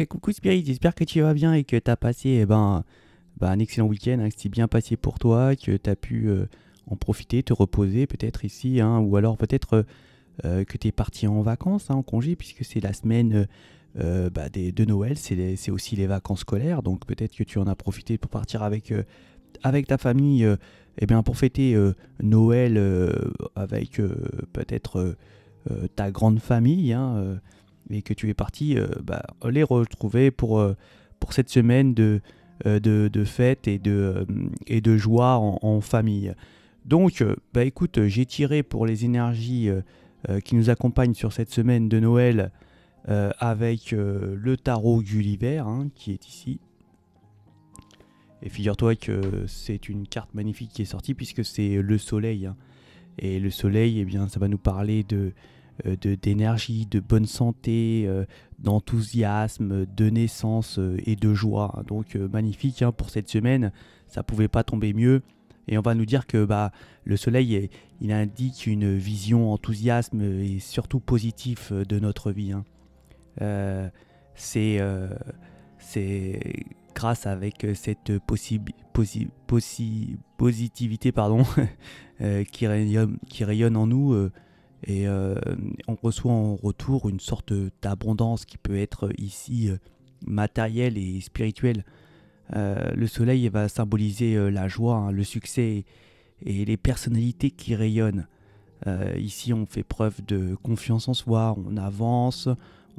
Coucou Spirit, j'espère que tu vas bien et que tu as passé un excellent week-end, hein, que c'est bien passé pour toi, que tu as pu en profiter, te reposer peut-être ici, hein, ou alors peut-être que tu es parti en vacances, hein, en congé, puisque c'est la semaine de Noël, c'est aussi les vacances scolaires, donc peut-être que tu en as profité pour partir avec ta famille pour fêter Noël avec peut-être ta grande famille, hein, et que tu es parti les retrouver pour cette semaine de fête et de joie en famille. Donc, écoute, j'ai tiré pour les énergies qui nous accompagnent sur cette semaine de Noël avec le tarot Gulliver, hein, qui est ici. Et figure-toi que c'est une carte magnifique qui est sortie puisque c'est le soleil, hein. Et le soleil, eh bien, ça va nous parler d'énergie, de bonne santé, d'enthousiasme, de naissance et de joie. Donc magnifique, hein, pour cette semaine, ça pouvait pas tomber mieux. Et on va nous dire que le soleil, il indique une vision, enthousiasme et surtout positif de notre vie, hein. Euh, c'est c'est grâce avec cette positivité pardon, qui rayonne en nous et on reçoit en retour une sorte d'abondance qui peut être ici matérielle et spirituelle. Le soleil va symboliser la joie, hein, le succès et les personnalités qui rayonnent. Ici, on fait preuve de confiance en soi, on avance,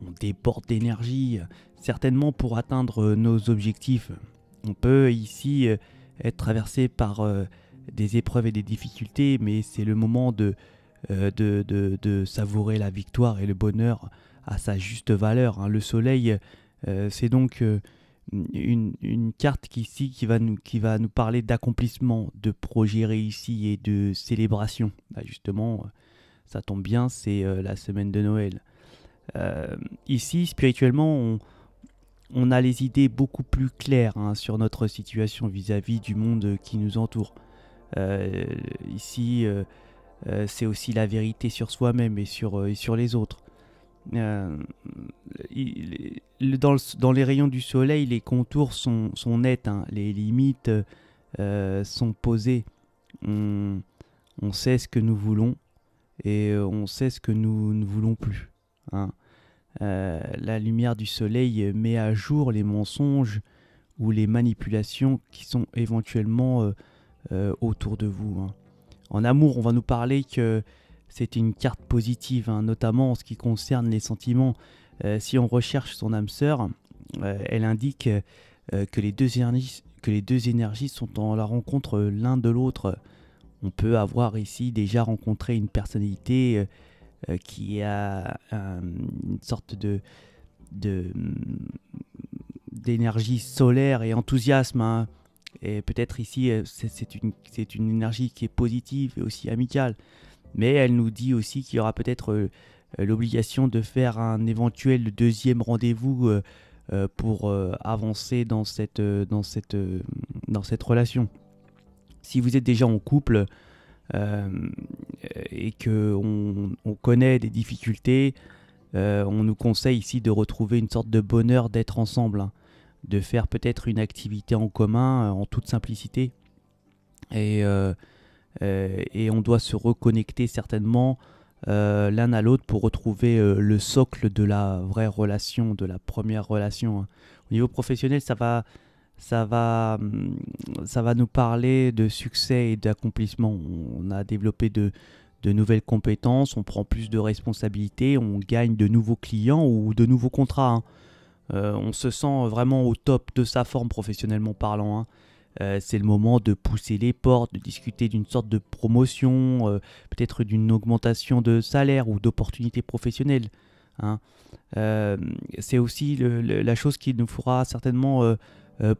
on déborde d'énergie, certainement pour atteindre nos objectifs. On peut ici être traversé par des épreuves et des difficultés, mais c'est le moment de savourer la victoire et le bonheur à sa juste valeur, hein. Le soleil, c'est donc une carte qui va nous parler d'accomplissement, de projets réussis et de célébration. Justement, ça tombe bien, c'est la semaine de Noël. Ici, spirituellement, on a les idées beaucoup plus claires, hein, sur notre situation vis-à-vis du monde qui nous entoure. Euh, Ici, c'est aussi la vérité sur soi-même et sur les autres. Euh, dans les rayons du soleil, les contours sont nets, hein, les limites sont posées. On, on sait ce que nous voulons et on sait ce que nous ne voulons plus, hein. La lumière du soleil met à jour les mensonges ou les manipulations qui sont éventuellement autour de vous, hein. En amour, on va nous parler que c'est une carte positive, hein, notamment en ce qui concerne les sentiments. Si on recherche son âme sœur, elle indique que les deux énergies sont en la rencontre l'un de l'autre. On peut avoir ici déjà rencontré une personnalité qui a une sorte de d'énergie solaire et enthousiasme, hein. Et peut-être ici, c'est une énergie qui est positive et aussi amicale. Mais elle nous dit aussi qu'il y aura peut-être l'obligation de faire un éventuel deuxième rendez-vous pour avancer dans cette relation. Si vous êtes déjà en couple euh, et que on connaît des difficultés, on nous conseille ici de retrouver une sorte de bonheur d'être ensemble, hein, de faire peut-être une activité en commun en toute simplicité. Et, et on doit se reconnecter certainement l'un à l'autre pour retrouver le socle de la vraie relation, de la première relation, hein. Au niveau professionnel, ça va, ça va nous parler de succès et d'accomplissement. On a développé de nouvelles compétences, on prend plus de responsabilités, on gagne de nouveaux clients ou de nouveaux contrats, hein. On se sent vraiment au top de sa forme professionnellement parlant, hein. C'est le moment de pousser les portes, de discuter d'une sorte de promotion, peut-être d'une augmentation de salaire ou d'opportunités professionnelles, hein. Euh, c'est aussi la chose qui nous fera certainement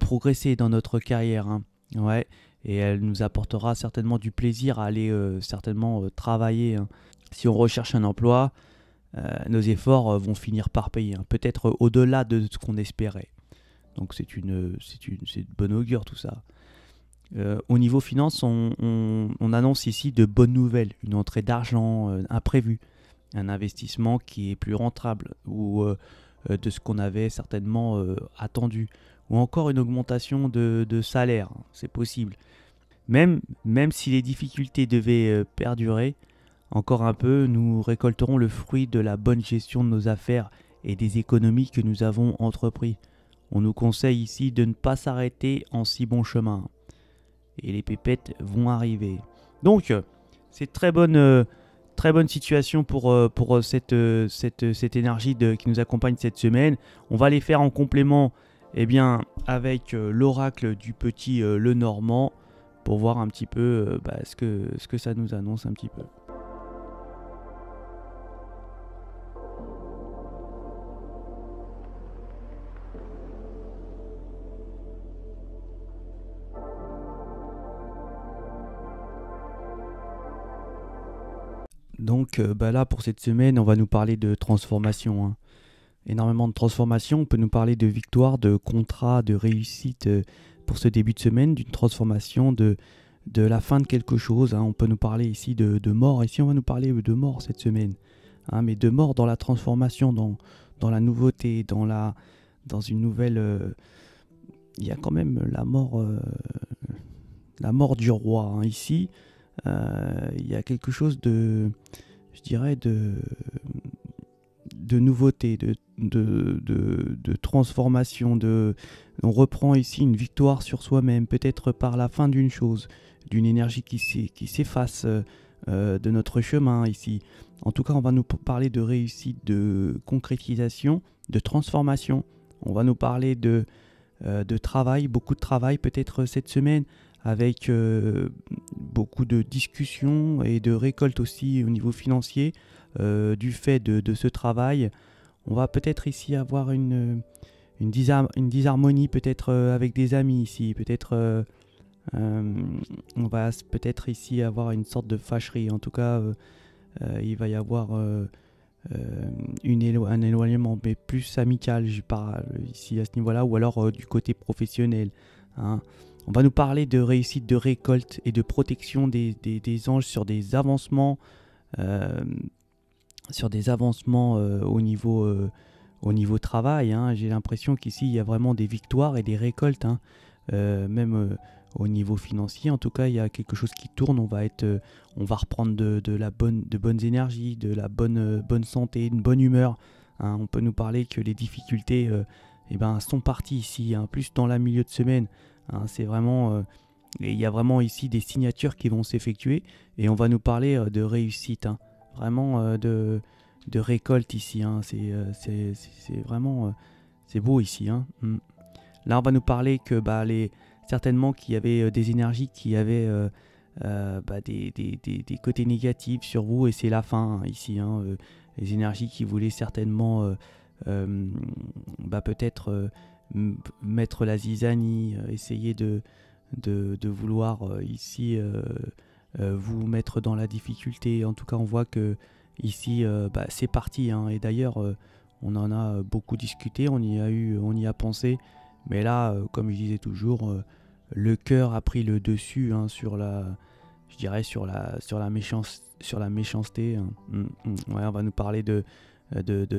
progresser dans notre carrière, hein. Ouais. Et elle nous apportera certainement du plaisir à aller certainement travailler, hein. Si on recherche un emploi, nos efforts vont finir par payer, hein, peut-être au-delà de ce qu'on espérait. Donc c'est de bonne augure tout ça. Au niveau finance, on annonce ici de bonnes nouvelles, une entrée d'argent imprévue, un investissement qui est plus rentable ou de ce qu'on avait certainement attendu. Ou encore une augmentation de salaire, hein, c'est possible. Même si les difficultés devaient perdurer encore un peu, nous récolterons le fruit de la bonne gestion de nos affaires et des économies que nous avons entrepris. On nous conseille ici de ne pas s'arrêter en si bon chemin. Et les pépettes vont arriver. Donc, c'est très bonne situation pour cette énergie qui nous accompagne cette semaine. On va les faire en complément avec l'oracle du petit Lenormand pour voir un petit peu ce que ça nous annonce un petit peu. Donc là, pour cette semaine, on va nous parler de transformation, hein. Énormément de transformation. On peut nous parler de victoire, de contrat, de réussite pour ce début de semaine, d'une transformation, de la fin de quelque chose, hein. On peut nous parler ici de mort. Ici, on va nous parler de mort cette semaine, hein, mais de mort dans la transformation, dans la nouveauté, dans une nouvelle... il y a quand même la mort du roi, hein, ici. Il y a quelque chose je dirais, de nouveauté, de transformation. On reprend ici une victoire sur soi-même, peut-être par la fin d'une chose, d'une énergie qui s'efface de notre chemin ici. En tout cas, on va nous parler de réussite, de concrétisation, de transformation. On va nous parler de travail, beaucoup de travail peut-être cette semaine, avec beaucoup de discussions et de récoltes aussi au niveau financier du fait de ce travail. On va peut-être ici avoir une disharmonie peut-être avec des amis ici, peut-être on va peut-être ici avoir une sorte de fâcherie. En tout cas, il va y avoir un éloignement, mais plus amical, je parle ici à ce niveau-là, ou alors du côté professionnel, hein. On va nous parler de réussite, de récolte et de protection des anges sur des avancements, au niveau travail, hein. J'ai l'impression qu'ici il y a vraiment des victoires et des récoltes, hein. Même au niveau financier, en tout cas, il y a quelque chose qui tourne. On va reprendre de bonnes énergies, de la bonne santé, une bonne humeur, hein. On peut nous parler que les difficultés sont parties ici, hein, plus dans la milieu de semaine, hein. C'est vraiment et il y a vraiment ici des signatures qui vont s'effectuer et on va nous parler de réussite, hein. Vraiment de récolte ici, hein. C'est vraiment c'est beau ici, hein. Là, on va nous parler que certainement qu'il y avait des énergies qui avaient des côtés négatifs sur vous et c'est la fin, hein, ici, hein. Les énergies qui voulaient certainement peut-être mettre la zizanie, essayer de vouloir ici vous mettre dans la difficulté. En tout cas, on voit que ici c'est parti, hein. Et d'ailleurs on en a beaucoup discuté, on y a pensé, mais là comme je disais toujours, le cœur a pris le dessus, hein, sur la méchanceté, hein. Ouais, on va nous parler de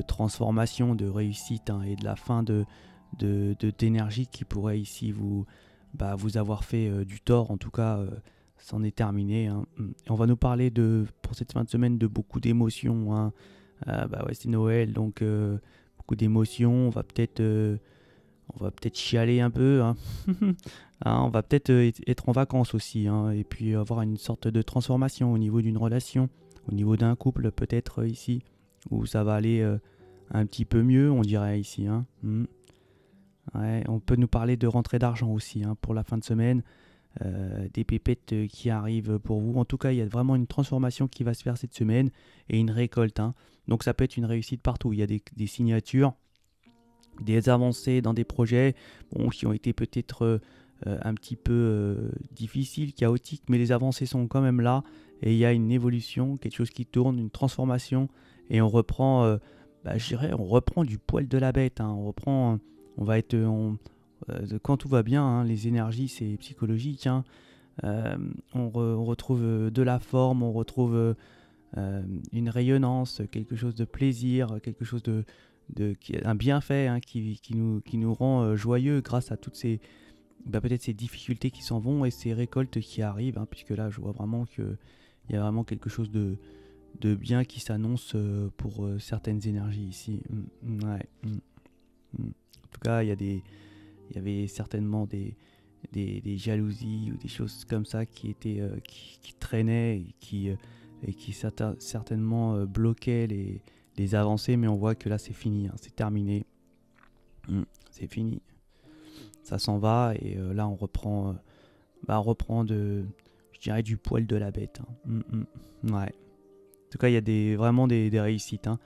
transformation, de réussite, hein, et de la fin d'énergie qui pourrait ici vous avoir fait du tort. En tout cas, c'en est terminé, hein. Et on va nous parler pour cette fin de semaine de beaucoup d'émotions, hein. Ouais, c'est Noël, donc beaucoup d'émotions. On va peut-être chialer un peu, hein. Hein, on va peut-être être en vacances aussi, hein, et puis avoir une sorte de transformation au niveau d'une relation, au niveau d'un couple peut-être ici, où ça va aller un petit peu mieux, on dirait ici, hein. Ouais, on peut nous parler de rentrée d'argent aussi, hein, pour la fin de semaine, des pépettes qui arrivent pour vous. En tout cas, il y a vraiment une transformation qui va se faire cette semaine et une récolte, hein. Donc ça peut être une réussite partout. Il y a des signatures, des avancées dans des projets qui ont été peut-être un petit peu difficiles, chaotiques, mais les avancées sont quand même là et il y a une évolution, quelque chose qui tourne, une transformation et on reprend, je dirais, on reprend du poil de la bête, hein. On va être, quand tout va bien, hein, les énergies c'est psychologique, hein. On retrouve de la forme, on retrouve une rayonnance, quelque chose de plaisir, quelque chose un bienfait hein, qui nous rend joyeux grâce à toutes ces peut-être ces difficultés qui s'en vont et ces récoltes qui arrivent, hein, puisque là je vois vraiment qu'il y a vraiment quelque chose de bien qui s'annonce pour certaines énergies ici. Ouais. En tout cas, il y avait certainement des jalousies ou des choses comme ça qui étaient qui traînaient et qui certainement bloquaient les avancées, mais on voit que là c'est fini, hein, c'est terminé. C'est fini. Ça s'en va et là on reprend je dirais du poil de la bête. Hein. Ouais. En tout cas, il y a vraiment des réussites. Hein.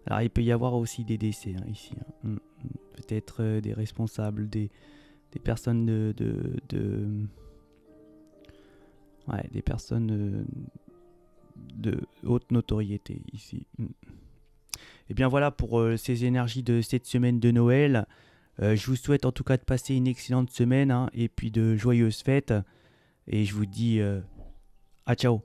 Alors, il peut y avoir aussi des décès hein, ici. Hein. Peut-être des responsables, des personnes ouais, des personnes de haute notoriété ici. Et bien voilà pour ces énergies de cette semaine de Noël. Je vous souhaite en tout cas de passer une excellente semaine hein, et puis de joyeuses fêtes. Et je vous dis à ciao.